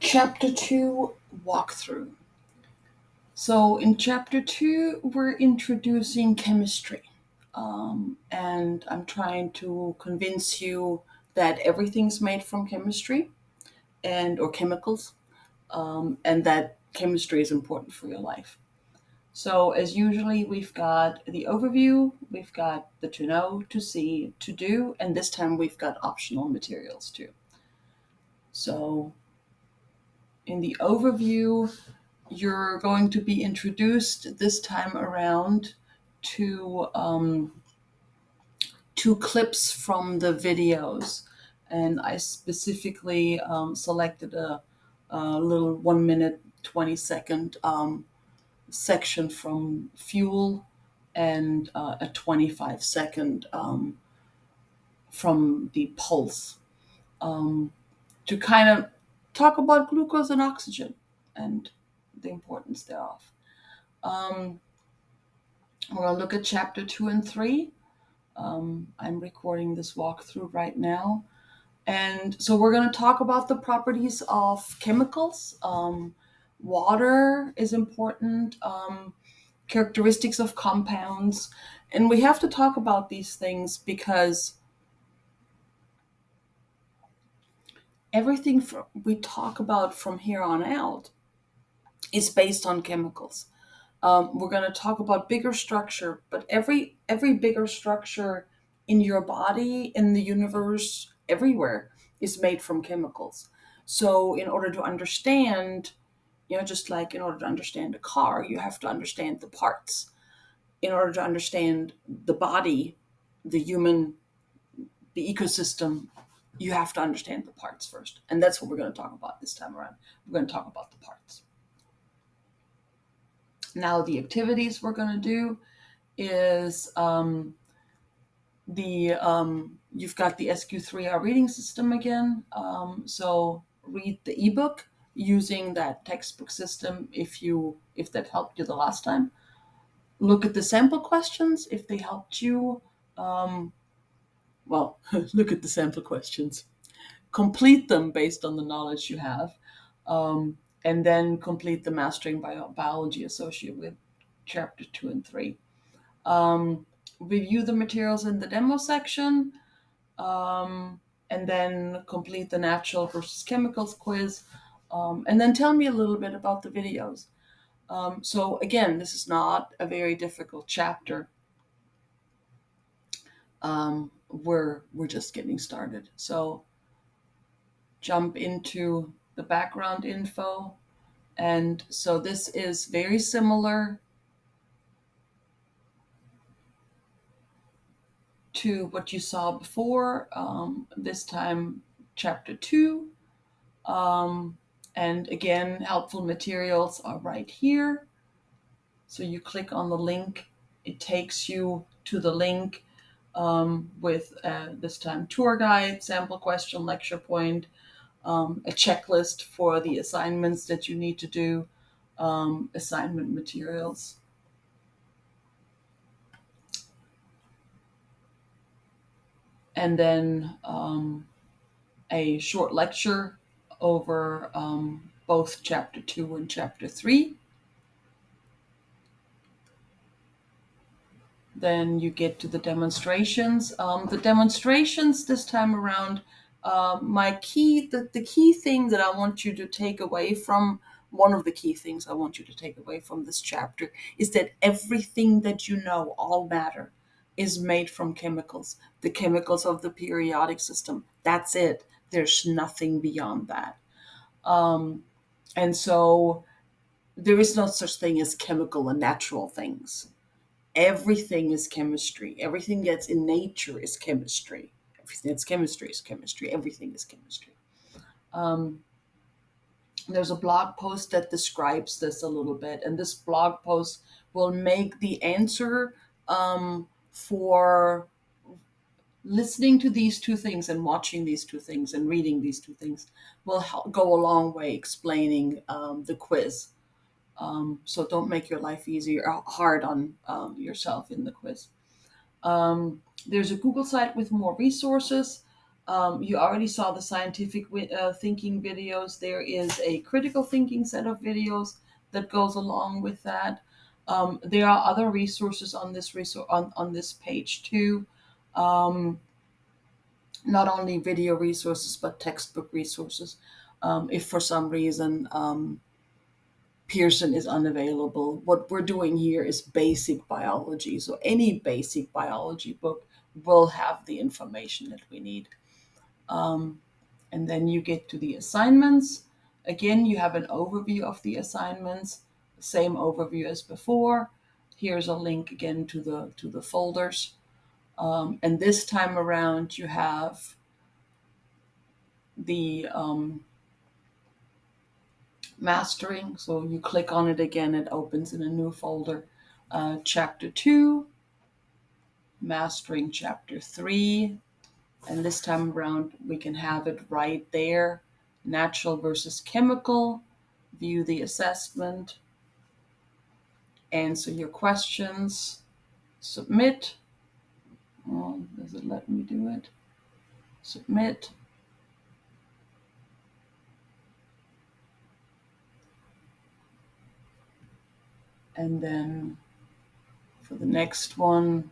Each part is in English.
Chapter 2 Walkthrough. So, in Chapter 2, we're introducing chemistry. And I'm trying to convince you that everything's made from chemistry or chemicals, and that chemistry is important for your life. So, as usually, we've got the overview, we've got the to know, to see, to do, and this time we've got optional materials too. So, in the overview, you're going to be introduced this time around to two clips from the videos. And I specifically selected a little 1 minute, 20-second section from Fuel and a 25-second from the Pulse to kind of talk about glucose and oxygen and the importance thereof. Um, we're going to look at chapter 2 and 3. I'm recording this walkthrough right now. And so we're going to talk about the properties of chemicals. Water is important, characteristics of compounds. And we have to talk about these things because everything we talk about from here on out is based on chemicals. We're going to talk about bigger structure, but every bigger structure in your body, in the universe, everywhere is made from chemicals. So in order to understand, just like in order to understand a car, you have to understand the parts. In order to understand the body, the human, the ecosystem, you have to understand the parts first. And that's what we're going to talk about this time around. We're going to talk about the parts. Now, the activities we're going to do is you've got the SQ3R reading system again. So read the ebook using that textbook system if that helped you the last time. Look at the sample questions if they helped you. Look at the sample questions. Complete them based on the knowledge you have. And then complete the Mastering Biology associated with chapter 2 and 3. Review the materials in the demo section, and then complete the natural versus chemicals quiz, and then tell me a little bit about the videos. So again, this is not a very difficult chapter. We're just getting started. So jump into the background info. And so this is very similar to what you saw before, this time chapter 2. And again, helpful materials are right here. So you click on the link, it takes you to the link with this time tour guide, sample question, lecture point, a checklist for the assignments that you need to do, assignment materials. And then a short lecture over both chapter 2 and chapter 3. Then you get to the demonstrations. The demonstrations this time around, the key thing that I want you to take away from, one of the key things I want you to take away from this chapter is that everything that you know, all matter, is made from chemicals. The chemicals of the periodic system. That's it. There's nothing beyond that. And so there is no such thing as chemical and natural things. Everything is chemistry. Everything that's in nature is chemistry. Everything that's chemistry is chemistry. Everything is chemistry. There's a blog post that describes this a little bit, and this blog post will make the answer for listening to these two things and watching these two things and reading these two things will go a long way explaining the quiz. So don't make your life easy or hard on yourself in the quiz. There's a Google site with more resources. You already saw the scientific thinking videos. There is a critical thinking set of videos that goes along with that. There are other resources on this on this page too. Um, Not only video resources but textbook resources. If for some reason Pearson is unavailable, what we're doing here is basic biology. So any basic biology book will have the information that we need. And then you get to the assignments. Again, you have an overview of the assignments, same overview as before. Here's a link again to the folders. And this time around, you have the mastering. So you click on it again, it opens in a new folder. Chapter 2, mastering chapter 3. And this time around, we can have it right there. Natural versus chemical. View the assessment. Answer your questions. Submit. Oh, does it let me do it? Submit. And then for the next one,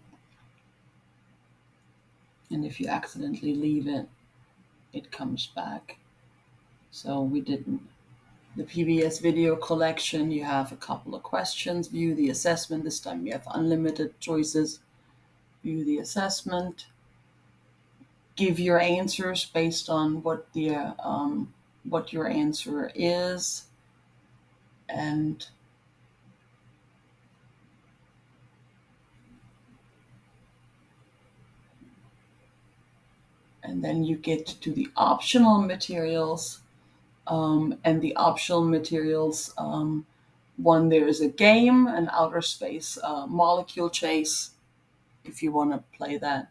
and if you accidentally leave it, it comes back. So we didn't. The PBS video collection, you have a couple of questions. View the assessment. This time you have unlimited choices. View the assessment. Give your answers based on what your answer is, and then you get to the optional materials. And the optional materials, one, there is a game, an outer space molecule chase, if you want to play that.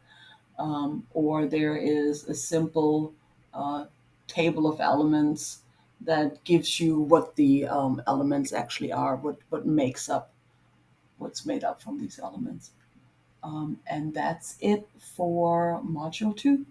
Or there is a simple table of elements that gives you what the elements actually are, what makes up, what's made up from these elements. And that's it for Module 2.